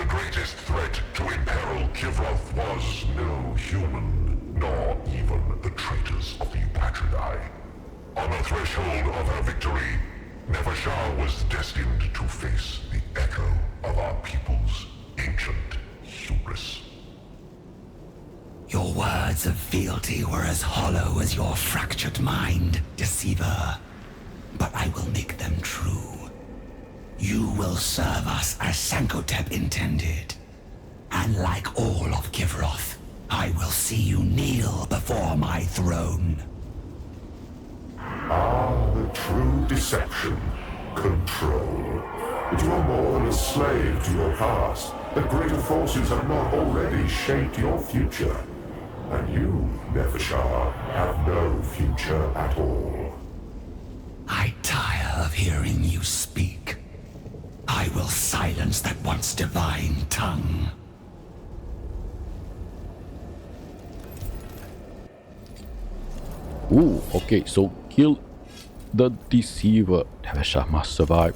The greatest threat to imperil Qivroth was no human, nor even the traitors of the Patridae. On the threshold of her victory, Nefershah was destined to face the echo of our people's ancient hubris. Your words of fealty were as hollow as your fractured mind, Deceiver. But I will make them true. You will serve us as Sankotep intended. And like all of Qivroth, I will see you kneel before my throne. Ah, the true deception. Control. But you are more a slave to your past. The greater forces have not already shaped your future. And you, Nefershah, have no future at all. I tire of hearing you speak. I will silence that once divine tongue. Ooh, okay, so kill the Deceiver. Nefershah must survive.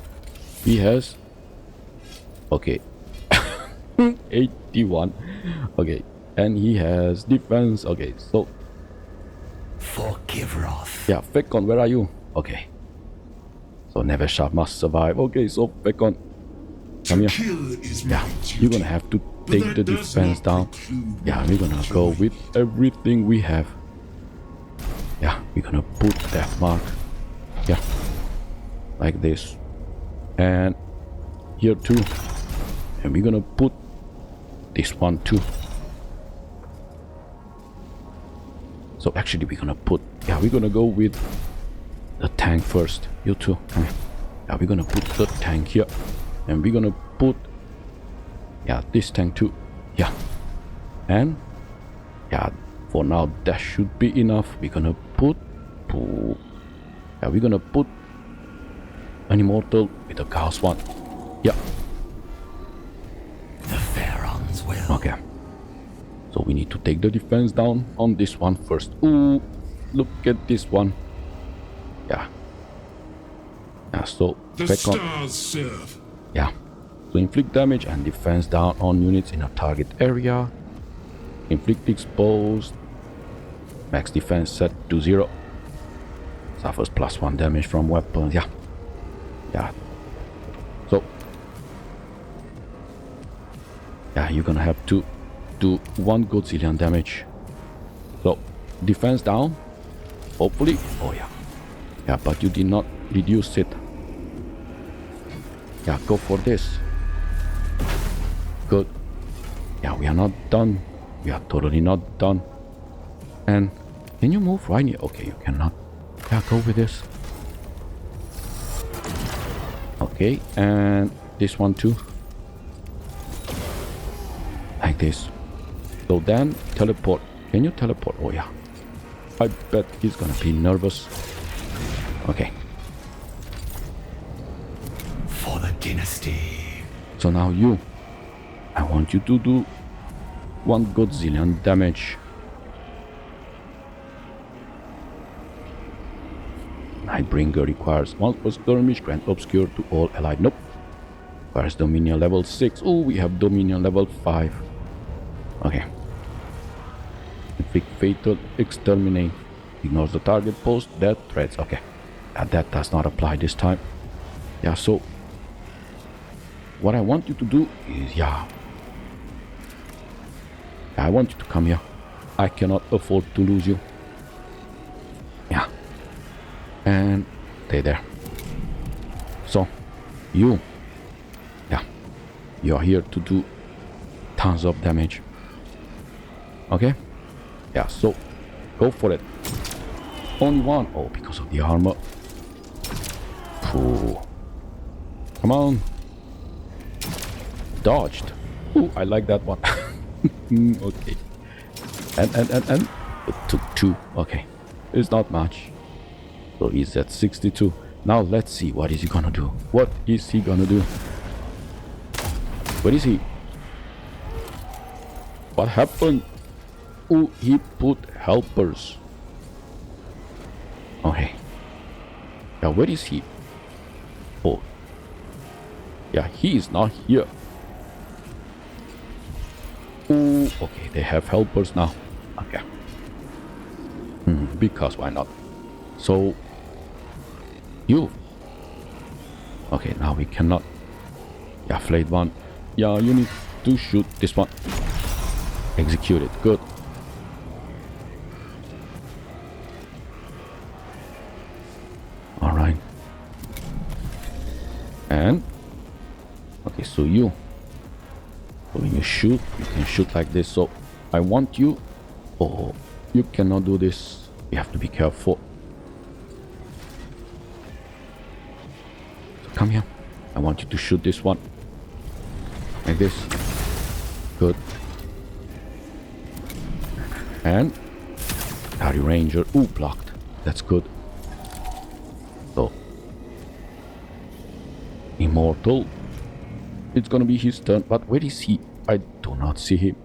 He has... Okay. 81. Okay. And he has defense. Okay, so... For Qivroth. Yeah, Fekon, where are you? Okay. So Nefershah must survive. Okay, so Fekon, come here. Yeah, you're gonna have to take the defense down. Yeah, we're gonna go with everything we have. Yeah, we're gonna put death mark. Yeah, like this. And here too. And we're gonna put this one too. So actually we're gonna put, yeah, we're gonna go with the tank first. You too, come here. Yeah, we're gonna put the tank here. And we're gonna put, yeah, this tank too. Yeah. And, yeah, for now that should be enough. We're gonna put, yeah, we're gonna put an immortal with a chaos one. Yeah. The Pharaohs will. Okay. So we need to take the defense down on this one first. Ooh, look at this one. Yeah. Yeah, so the stars serve. Yeah. So inflict damage and defense down on units in a target area. Inflict exposed. Max defense set to 0. Suffers +1 damage from weapons. Yeah. Yeah. So yeah, you're gonna have to do 1 Godzillion damage. So defense down. Hopefully. Oh yeah. Yeah, but you did not reduce it. Yeah, go for this. Good. Yeah, we are not done. We are totally not done. And can you move right here? Okay, you cannot. Yeah, go with this. Okay, and this one too. Like this. So then teleport. Can you teleport? Oh yeah. I bet he's gonna be nervous. Okay. For the dynasty. So now you. I want you to do 1 Godzillion damage. Nightbringer requires 1 per skirmish, grant obscure to all allied. Nope. Requires Dominion level 6. Oh, we have Dominion level 5. Okay. Inflict fatal, exterminate. Ignores the target, post death threats. Okay. That does not apply this time. Yeah, so what I want you to do is, yeah, I want you to come here. I cannot afford to lose you. Yeah. And stay there. So, you, yeah, you are here to do tons of damage. Okay? Yeah, so go for it. Only 1. Oh, because of the armor. Ooh. Come on. Dodged. Ooh, I like that one. Okay. And it took 2. Okay. It's not much. So he's at 62. Now let's see, what is he gonna do? What is he gonna do? Where is he? What happened? Oh, he put helpers. Okay. Yeah, where is he? Oh. Yeah, he is not here. Oh, okay, they have helpers now. Okay. Because why not? So, you. Okay, now we cannot. Yeah, flayed one. Yeah, you need to shoot this one. Execute it. Good. Alright. And okay, so you. So when you shoot, you can shoot like this. So I want you. Oh, you cannot do this. You have to be careful. So come here. I want you to shoot this one. Like this. Good. And Harry Ranger. Ooh, blocked. That's good. So Immortal. It's gonna be his turn, but where is he? I do not see him.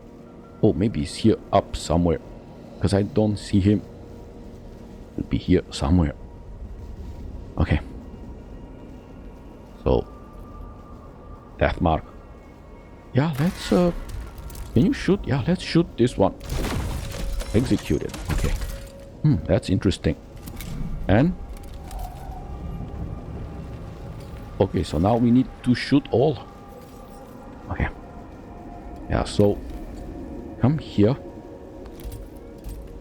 Oh, maybe he's here up somewhere. Because I don't see him. He'll be here somewhere. Okay. So Death Mark. Yeah, let's can you shoot? Yeah, let's shoot this one. Execute it. Okay. That's interesting. And okay, so now we need to shoot all. Okay. Yeah, so come here.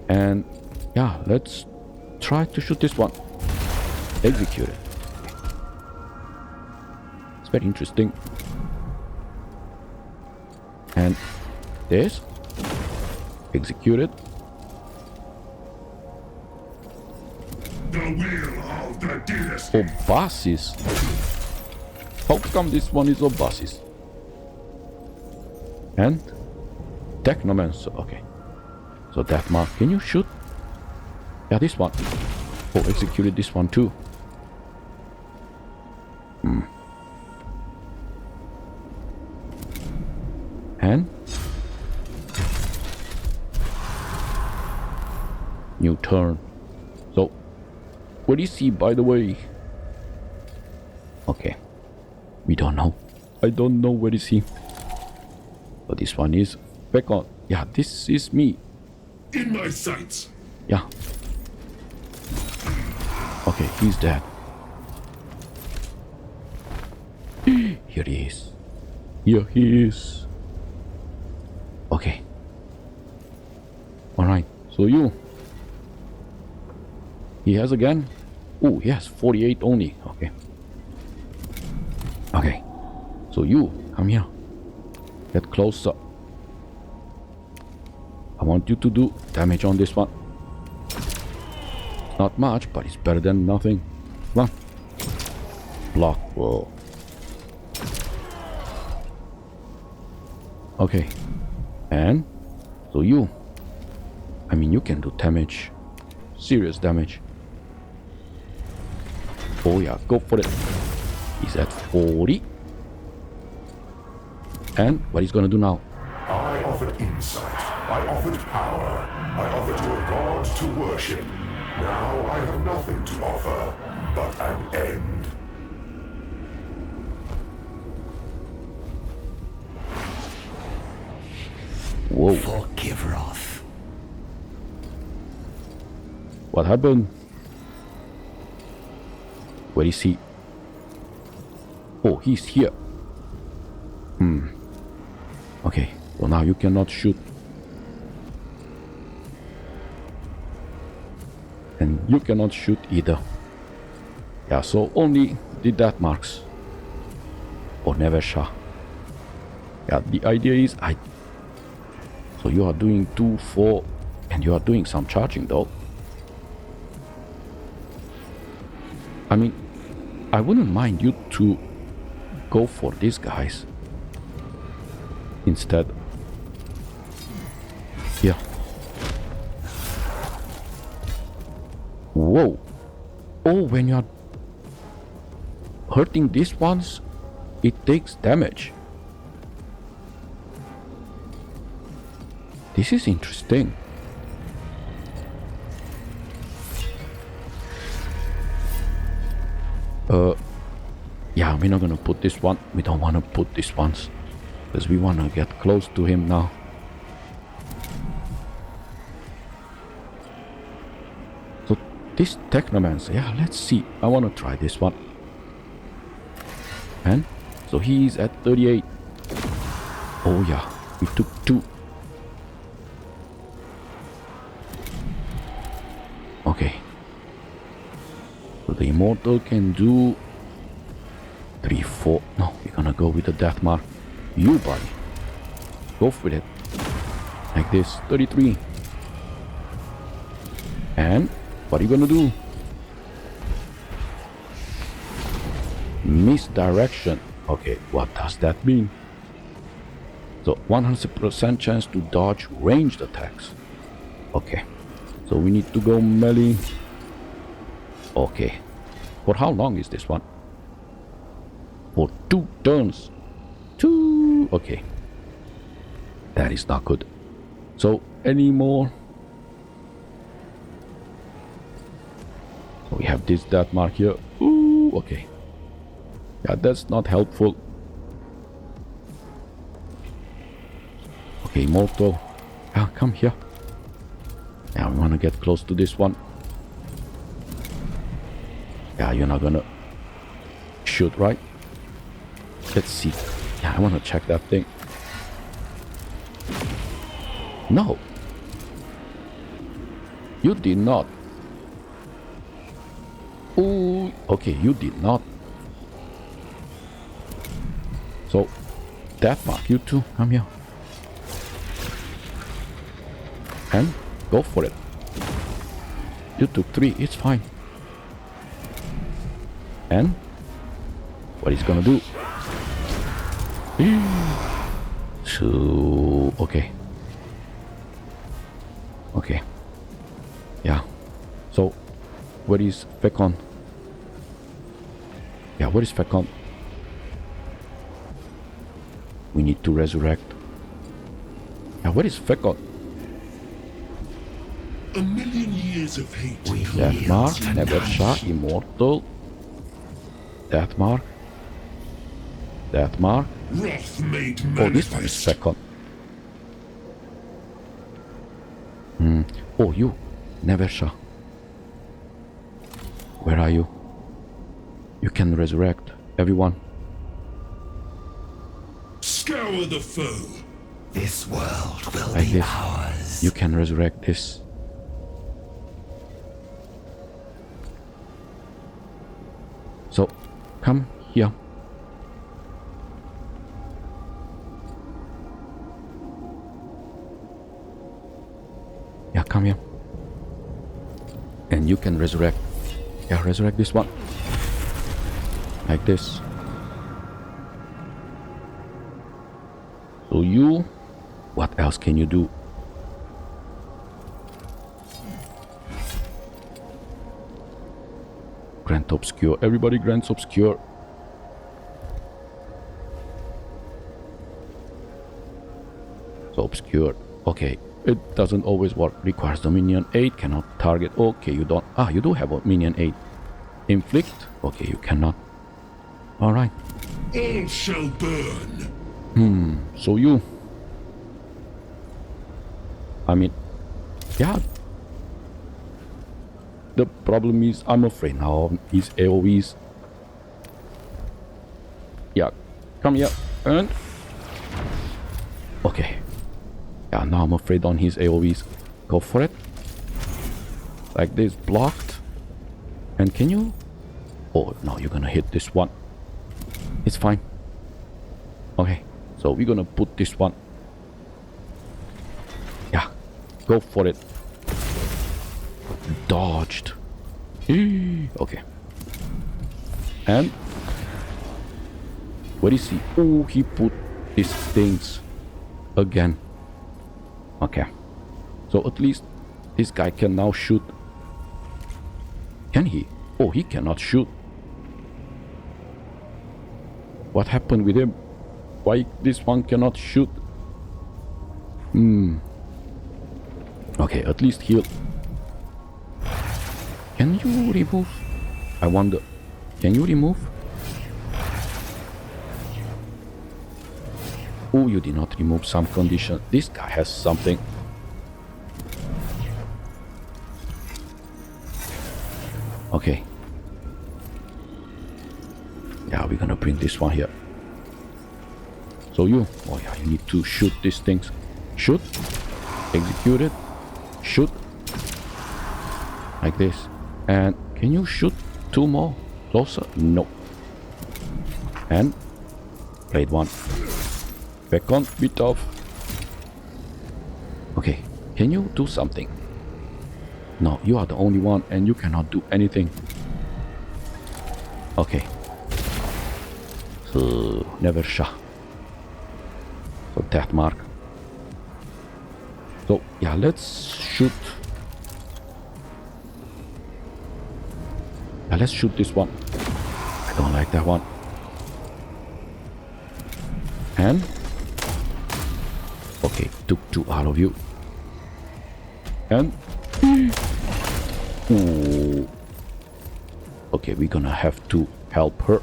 And yeah, let's try to shoot this one. Execute it. It's very interesting. And this. Execute it. The will of the dynasty. Obasis. How come this one is Obasis? And Technomancer. Okay. So Death Mark, can you shoot? Yeah, this one. Oh, executed this one too. And new turn. So what is he, by the way? Okay. We don't know. I don't know where is he. But this one is back on. Yeah, this is me. In my sights. Yeah. Okay, he's dead. Here he is. Here he is. Okay. Alright, so you. He has again. Oh, he has 48 only. Okay. Okay. So you, come here. Get closer. I want you to do damage on this one. Not much, but it's better than nothing. Come on. Block. Whoa. Okay. And so you. I mean, you can do damage. Serious damage. Oh yeah, go for it. He's at 40. And what he's gonna do now? I offered insight. I offered power. I offered you a god to worship. Now I have nothing to offer but an end. Whoa. For Qivroth. What happened? Where is he? Oh, he's here. Okay, so now you cannot shoot. And you cannot shoot either. Yeah, so only the death marks. Or Nefershah. Yeah, the idea is so you are doing 2, 4, and you are doing some charging though. I mean, I wouldn't mind you to go for these guys instead. Yeah. Whoa. Oh, when you're hurting these ones, it takes damage. This is interesting. Yeah, we're not gonna put this one. We don't want to put these ones because we want to get close to him now. This Technomancer, yeah, let's see. I want to try this one. And so he's at 38. Oh yeah, we took 2. Okay. So the Immortal can do 3, 4. No, we're gonna go with the Death Mark. You, buddy. Go for it. Like this. 33. And what are you gonna do? Misdirection. Okay, what does that mean? So 100% chance to dodge ranged attacks. Okay. So we need to go melee. Okay. For how long is this one? For 2 turns. 2. Okay. That is not good. So any more? So we have this Death Mark here. Ooh, okay. Yeah, that's not helpful. Okay, Immortal. Yeah, come here. Yeah, we want to get close to this one. Yeah, you're not gonna shoot, right? Let's see. Yeah, I want to check that thing. No. You did not. Oh, okay, you did not. So, Death Mark, you two, come here. And go for it. You took 3, it's fine. And what he's gonna do? So, okay. Okay. Yeah. So, where is Fekon? Yeah, where is Fekon? We need to resurrect. Yeah, where is Fekon? A million years of hate. Death Mark, Nefershah, Immortal. Death Mark. Death Mark. Wrath made manifest. Oh, this one is Fekon. Oh, you, Nefershah. Where are you? You can resurrect everyone. Scour the foe. This world will Like be this. ours. You can resurrect this. So, come here. Yeah, come here. And you can resurrect. Yeah, resurrect this one. Like this. So you, what else can you do? Grant Obscure. Everybody grants Obscure. So Obscure. Okay. It doesn't always work. Requires Dominion 8. Cannot target. Okay, you don't. Ah, you do have a Minion 8. Inflict. Okay, you cannot. Alright. All shall burn. So you. I mean, yeah. The problem is, I'm afraid now of his AoEs. Yeah, come here. And. Okay. Yeah, now I'm afraid on his AoEs. Go for it. Like this, blocked. And can you? Oh, no, you're gonna hit this one. It's fine. Okay, so we're gonna put this one. Yeah, go for it. Dodged. Okay. And where is he? Oh, he put these things again. Okay. So at least this guy can now shoot. Can he? Oh, he cannot shoot. What happened with him? Why this one cannot shoot? Okay, at least heal. Can you remove? I wonder. Can you remove? Oh, you did not remove some condition. This guy has something. Okay. Yeah, we're gonna bring this one here. So you, oh yeah, you need to shoot these things. Shoot, execute it, shoot, like this. And can you shoot 2 more closer? No. And blade 1. Back on, bit off. Okay, can you do something? No, you are the only one and you cannot do anything. Okay. So, Nefershah. So, death mark. So, yeah, let's shoot. Yeah, let's shoot this one. I don't like that one. And okay, took 2 out of you. And ooh. Okay, we're gonna have to help her.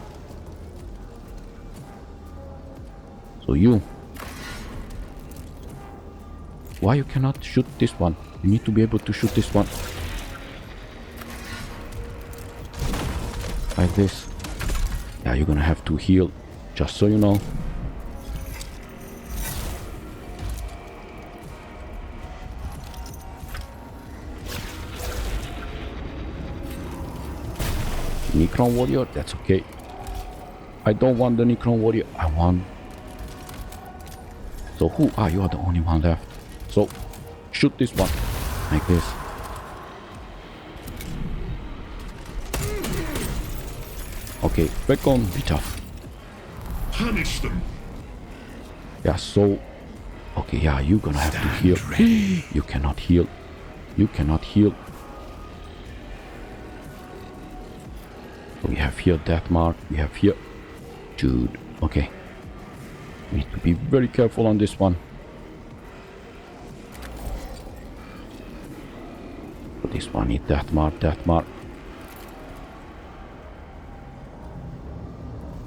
So you, why you cannot shoot this one? You need to be able to shoot this one. Like this. Yeah, you're gonna have to heal, just so you know. Necron warrior, that's okay. I don't want the Necron warrior, I want... So who are you? Are the only one left. So shoot this one, like this. Okay, back on, be tough. Punish them. Yeah, so... Okay, yeah, you're gonna have to heal. You cannot heal. You cannot heal. We have here death mark, we have here Jude. Okay, we need to be very careful on this one. So this one is death mark, death mark.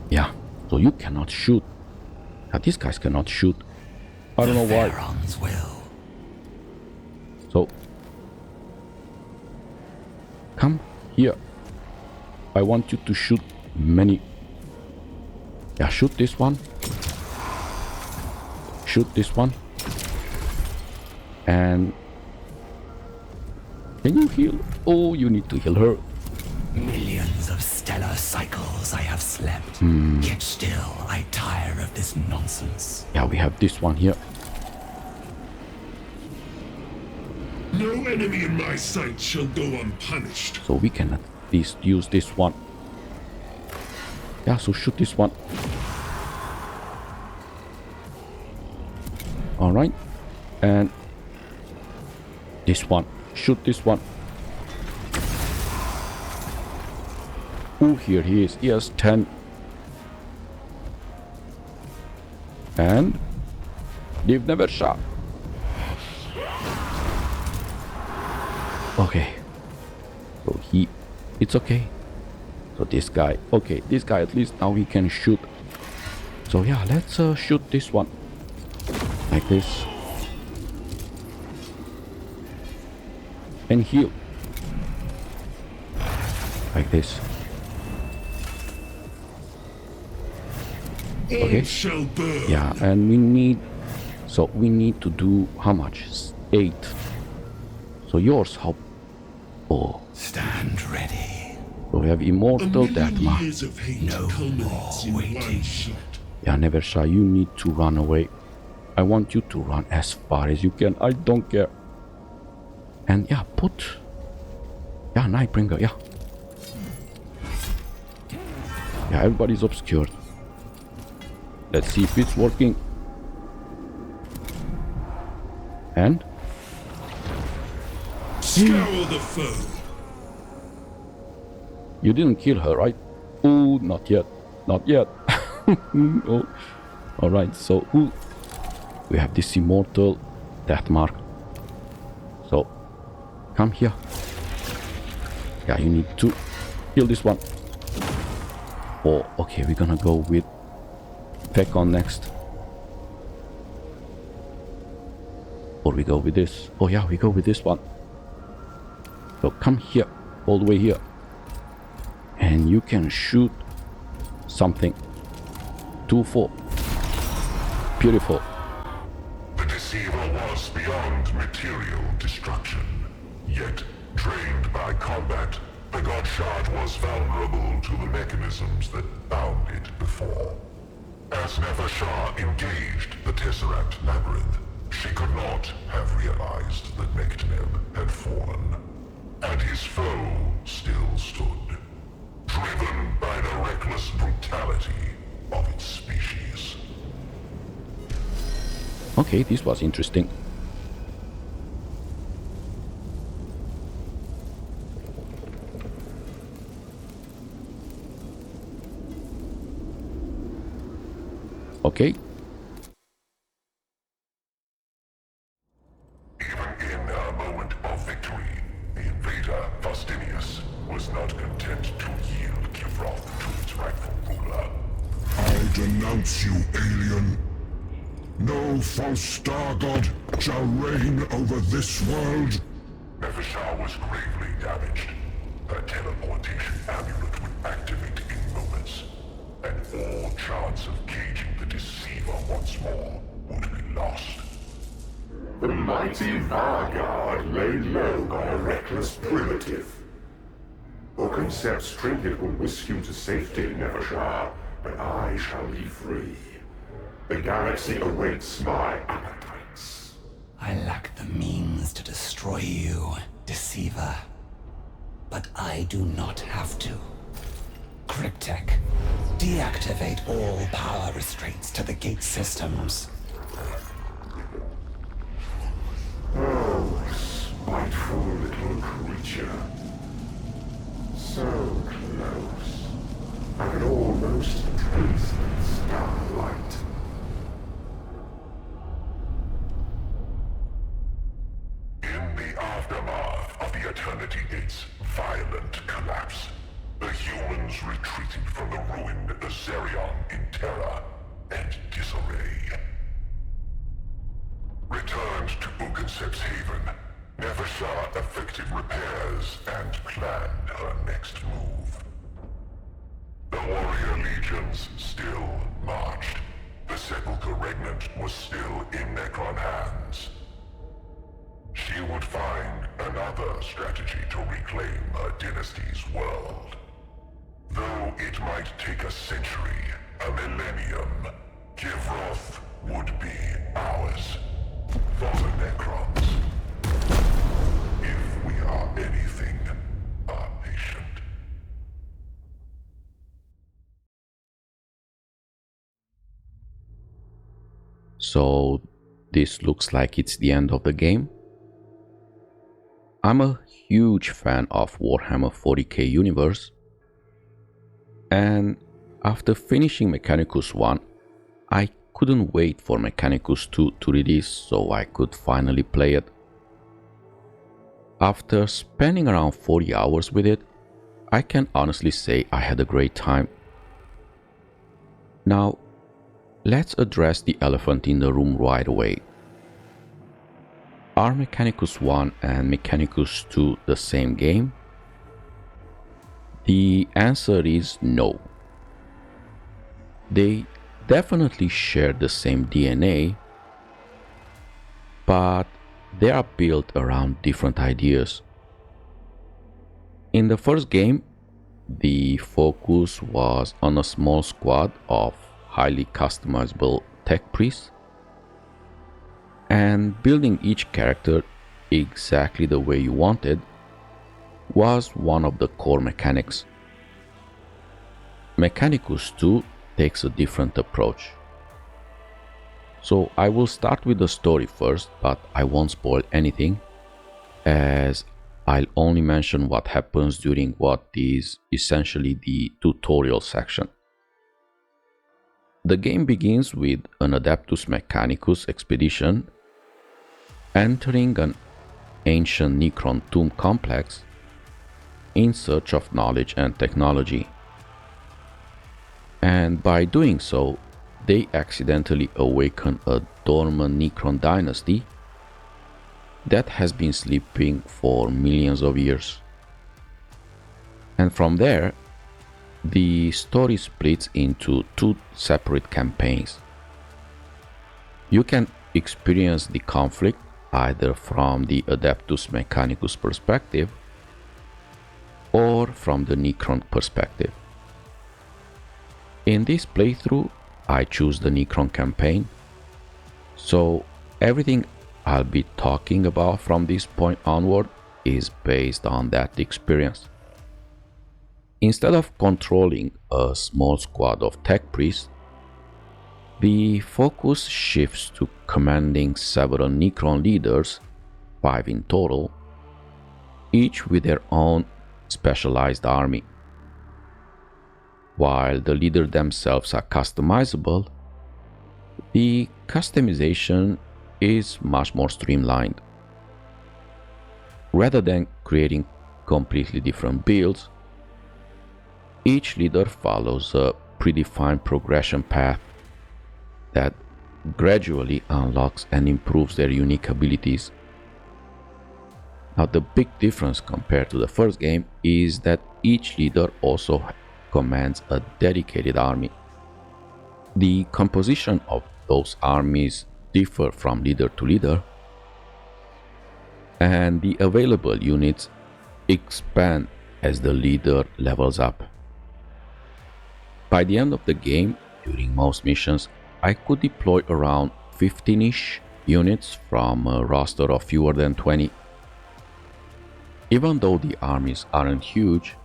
Yeah, so you cannot shoot. Now these guys cannot shoot. I don't know why. Will. So come here. I want you to shoot many. Yeah, shoot this one. Shoot this one. And can you heal? Oh, you need to heal her. Millions of stellar cycles I have slept. Yet still I tire of this nonsense. Yeah, we have this one here. No enemy in my sight shall go unpunished. So we can at least use this one. Yeah, so shoot this one. Alright. And this one. Shoot this one. Oh, here he is. He has 10. And leave Nefershah. Okay. So it's okay. So this guy, okay, this guy at least now he can shoot. So yeah, let's shoot this one. Like this. And heal. Like this. Okay. Shall burn. Yeah, and we need... So we need to do how much? 8. So yours, how... Oh. Stand ready. So we have immortal death mark. Years of hate No culminates in more one waiting. shot. Yeah, Nefershah, you need to run away. I want you to run as far as you can. I don't care. And yeah, put... Yeah, Nightbringer, yeah. Yeah, everybody's obscured. Let's see if it's working. And? Scour the foe. You didn't kill her, right? Oh, not yet. Not yet. Oh. Alright, so who? We have this immortal death mark. So, come here. Yeah, you need to kill this one. Oh, okay, we're gonna go with Fekon next. Or we go with this. Oh yeah, we go with this one. So come here, all the way here. And you can shoot something. 2-4. Beautiful. The Deceiver was beyond material destruction. Yet, trained by combat, the God Shard was vulnerable to the mechanisms that bound it before. As Nefershah engaged the Tesseract Labyrinth, she could not have realized that Mechanicus had fallen. And his foe still stood, driven by the reckless brutality of its species. Okay, this was interesting. Okay. Even in a moment of victory, the invader, Faustinius, was not content to yield Qivroth to its rightful ruler. I denounce you, alien. No false star god shall reign over this world. Mephet'ran was gravely damaged. Her teleportation amulet would activate in moments, and all chance of caging the Deceiver once more would be lost. The mighty Vargard laid low by a reckless primitive. Oconcept's trinket will whisk you to safety, Nefershah, but I shall be free. The galaxy awaits my appetites. I lack the means to destroy you, Deceiver. But I do not have to. Cryptek, deactivate all power restraints to the gate systems. Oh, spiteful little creature. So close. I could almost taste the starlight. In the aftermath of the Eternity Gate's violent collapse, the humans retreated from the ruined Azerion in terror and disarray. Returned to Oconcept's haven, Nefershah effected repairs and planned her next move. The warrior legions still marched. The Sepulchre Regnant was still in Necron hands. She would find another strategy to reclaim her dynasty's world. Though it might take a century, a millennium, Qivroth would be ours. For the Necrons. If we are anything, are patient. So this looks like it's the end of the game. I'm a huge fan of Warhammer 40k universe, and after finishing Mechanicus I, I couldn't wait for Mechanicus II to release so I could finally play it. After spending around 40 hours with it, I can honestly say I had a great time. Now, let's address the elephant in the room right away. Are Mechanicus I and Mechanicus II the same game? The answer is no. They definitely share the same DNA, but they are built around different ideas. In the first game, the focus was on a small squad of highly customizable tech priests, and building each character exactly the way you wanted was one of the core mechanics. Mechanicus II takes a different approach. So I will start with the story first, but I won't spoil anything, as I'll only mention what happens during what is essentially the tutorial section. The game begins with an Adeptus Mechanicus expedition entering an ancient Necron tomb complex in search of knowledge and technology. And by doing so, they accidentally awaken a dormant Necron dynasty that has been sleeping for millions of years. And from there, The story splits into two separate campaigns. You can experience the conflict either from the Adeptus Mechanicus perspective or from the Necron perspective. In this playthrough, I choose the Necron campaign, so everything I'll be talking about from this point onward is based on that experience. Instead of controlling a small squad of tech priests, the focus shifts to commanding several Necron leaders, 5 in total, each with their own specialized army. While the leaders themselves are customizable, the customization is much more streamlined. Rather than creating completely different builds, each leader follows a predefined progression path that gradually unlocks and improves their unique abilities. Now, the big difference compared to the first game is that each leader also commands a dedicated army. The composition of those armies differ from leader to leader, and the available units expand as the leader levels up. By the end of the game, during most missions, I could deploy around 15-ish units from a roster of fewer than 20. Even though the armies aren't huge,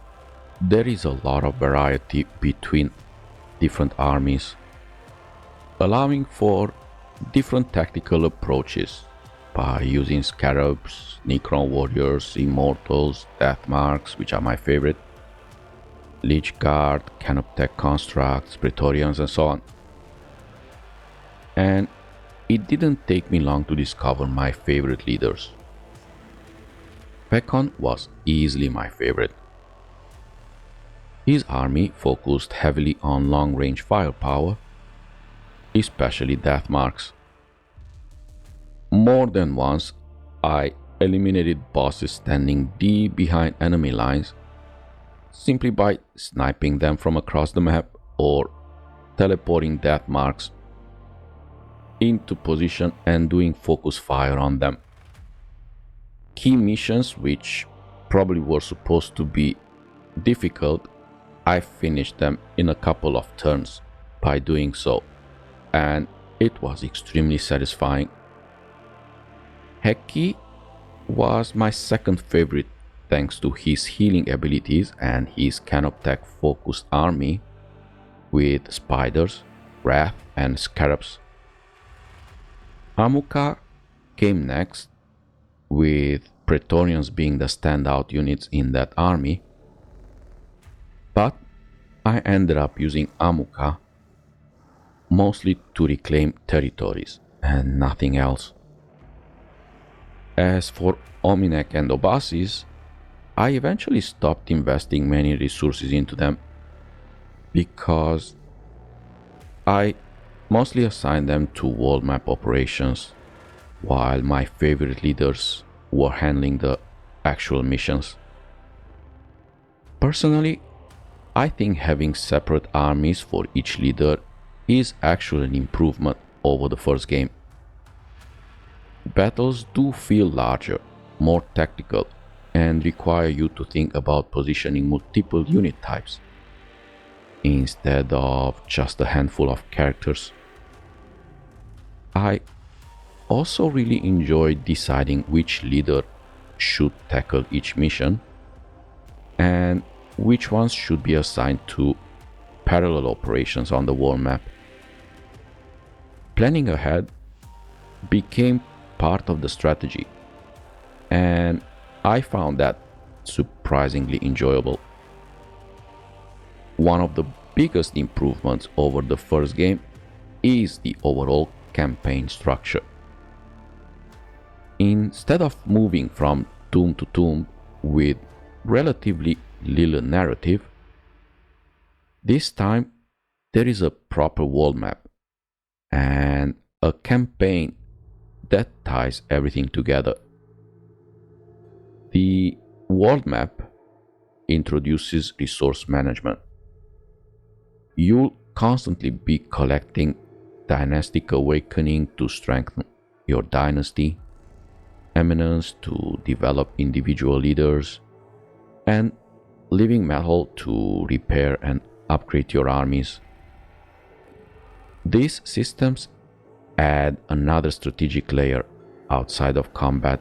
there is a lot of variety between different armies, allowing for different tactical approaches by using scarabs, Necron warriors, immortals, death marks, which are my favorite, Lich Guard, Canoptech constructs, Praetorians, and so on. And it didn't take me long to discover my favorite leaders. Pekon was easily my favorite. His army focused heavily on long-range firepower, especially death marks. More than once, I eliminated bosses standing deep behind enemy lines simply by sniping them from across the map or teleporting death marks into position and doing focus fire on them. Key missions, which probably were supposed to be difficult, I finished them in a couple of turns by doing so, and it was extremely satisfying. Heki was my second favorite thanks to his healing abilities and his Canoptech focused army with spiders, wrath, and scarabs. Amuka came next, with Praetorians being the standout units in that army, but I ended up using Amuka mostly to reclaim territories and nothing else. As for Ominek and Obasis, I eventually stopped investing many resources into them because I mostly assigned them to world map operations, while my favorite leaders were handling the actual missions. Personally, I think having separate armies for each leader is actually an improvement over the first game. Battles do feel larger, more tactical, and require you to think about positioning multiple unit types instead of just a handful of characters. I also really enjoy deciding which leader should tackle each mission and which ones should be assigned to parallel operations on the world map. Planning ahead became part of the strategy, and I found that surprisingly enjoyable. One of the biggest improvements over the first game is the overall campaign structure. Instead of moving from tomb to tomb with relatively little narrative, this time there is a proper world map and a campaign that ties everything together. The world map introduces resource management, you'll constantly be collecting dynastic awakening to strengthen your dynasty, eminence to develop individual leaders, and living metal to repair and upgrade your armies. These systems add another strategic layer outside of combat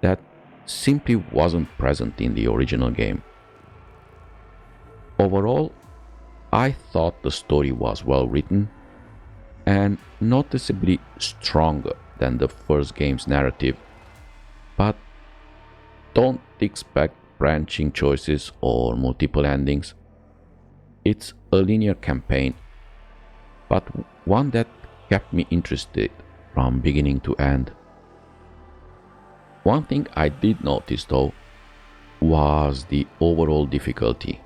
that simply wasn't present in the original game. Overall, I thought the story was well written and noticeably stronger than the first game's narrative, but don't expect branching choices or multiple endings. It's a linear campaign, but one that kept me interested from beginning to end. One thing I did notice though was the overall difficulty.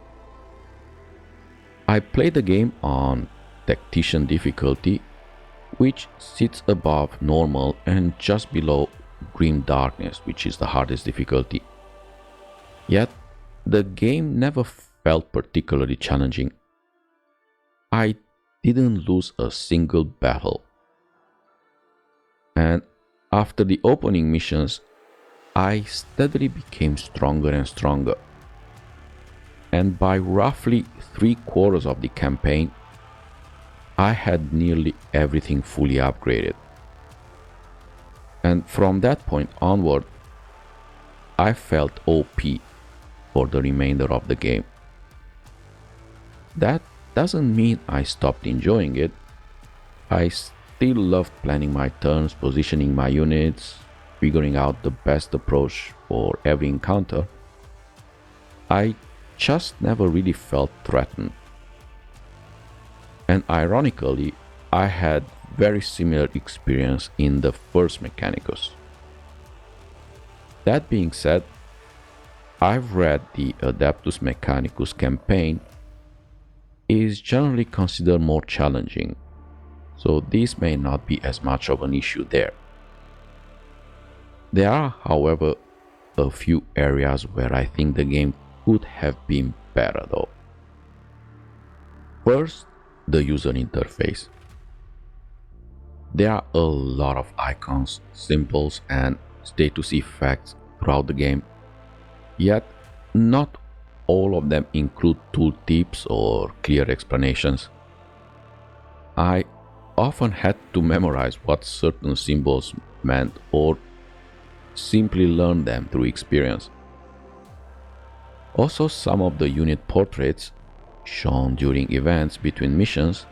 I played the game on Tactician difficulty, which sits above normal and just below Grim Darkness, which is the hardest difficulty. Yet, the game never felt particularly challenging. I didn't lose a single battle. And after the opening missions, I steadily became stronger and stronger. And by roughly 3/4 of the campaign, I had nearly everything fully upgraded. And from that point onward, I felt OP for the remainder of the game. That doesn't mean I stopped enjoying it. I still loved planning my turns, positioning my units, figuring out the best approach for every encounter. I just never really felt threatened. And ironically, I had very similar experience in the first Mechanicus. That being said, I've read the Adeptus Mechanicus campaign is generally considered more challenging, so this may not be as much of an issue there. There are, however, a few areas where I think the game could have been better though. First, the user interface. There are a lot of icons, symbols, and status effects throughout the game, yet not all of them include tooltips or clear explanations. I often had to memorize what certain symbols meant or simply learn them through experience. Also, some of the unit portraits shown during events between missions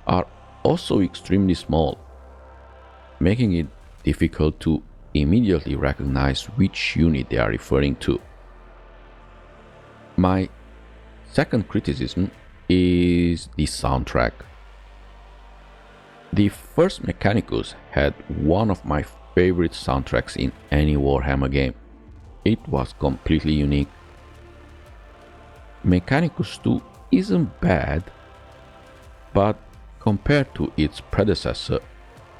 are also extremely small, making it difficult to immediately recognize which unit they are referring to. My second criticism is the soundtrack. The first Mechanicus had one of my favorite soundtracks in any Warhammer game. It was completely unique. Mechanicus II isn't bad, but compared to its predecessor,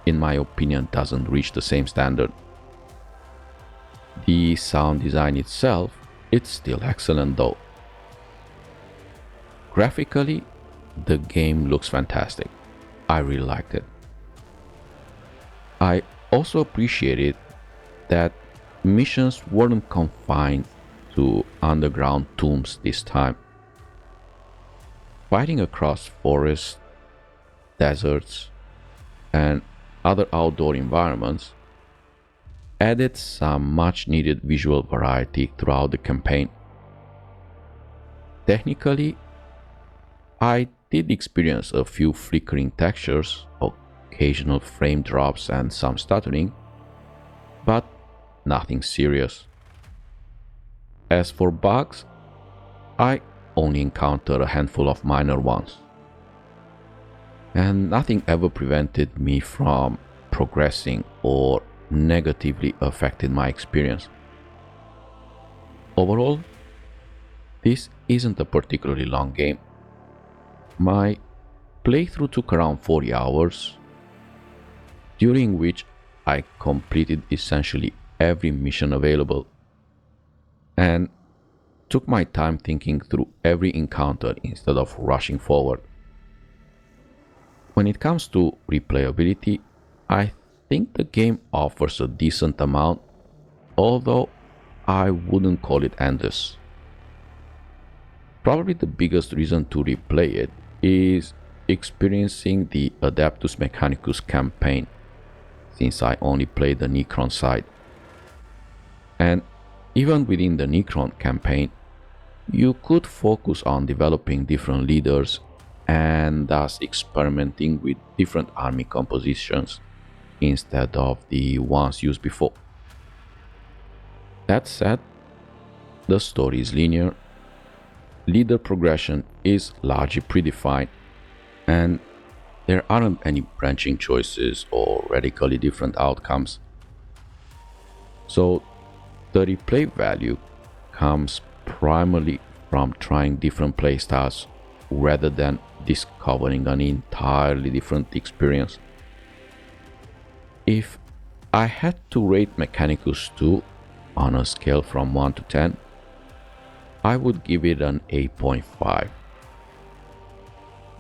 in my opinion, doesn't reach the same standard. The sound design itself, it's still excellent though. Graphically, the game looks fantastic. I really liked it. I also appreciated that missions weren't confined to underground tombs this time. Fighting across forests, deserts, and other outdoor environments added some much needed visual variety throughout the campaign. Technically, I did experience a few flickering textures, occasional frame drops and some stuttering, but nothing serious. As for bugs, I only encountered a handful of minor ones, and nothing ever prevented me from progressing or negatively affected my experience. Overall, this isn't a particularly long game. My playthrough took around 40 hours, during which I completed essentially every mission available. And took my time thinking through every encounter instead of rushing forward. When it comes to replayability, I think the game offers a decent amount, although I wouldn't call it endless. Probably the biggest reason to replay it is experiencing the Adeptus Mechanicus campaign, since I only played the Necron side. And even within the Necron campaign, you could focus on developing different leaders and thus experimenting with different army compositions instead of the ones used before. That said, the story is linear, leader progression is largely predefined, and there aren't any branching choices or radically different outcomes. So the replay value comes primarily from trying different playstyles rather than discovering an entirely different experience. If I had to rate Mechanicus II on a scale from 1 to 10, I would give it an 8.5.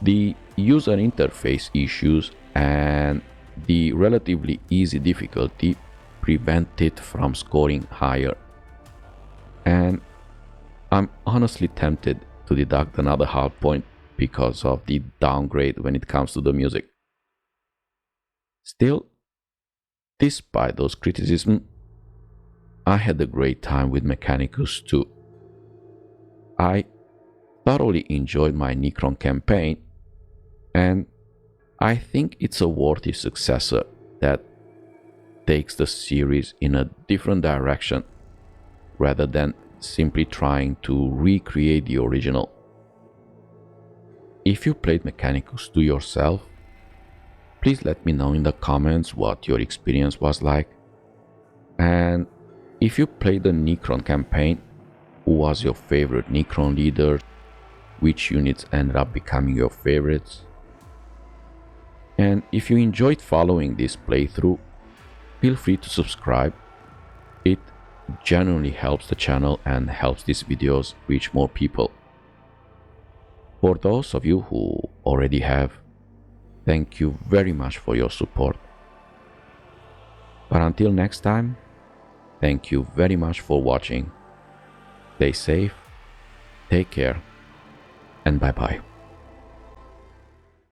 The user interface issues and the relatively easy difficulty prevent it from scoring higher, and I'm honestly tempted to deduct another half point because of the downgrade when it comes to the music. Still, despite those criticisms, I had a great time with Mechanicus II. I thoroughly enjoyed my Necron campaign, and I think it's a worthy successor that takes the series in a different direction rather than simply trying to recreate the original. If you played Mechanicus II yourself, please let me know in the comments what your experience was like. And if you played the Necron campaign, who was your favorite Necron leader? Which units ended up becoming your favorites? And if you enjoyed following this playthrough, feel free to subscribe. It genuinely helps the channel and helps these videos reach more people. For those of you who already have, thank you very much for your support. But until next time, thank you very much for watching. Stay safe, take care, and bye bye.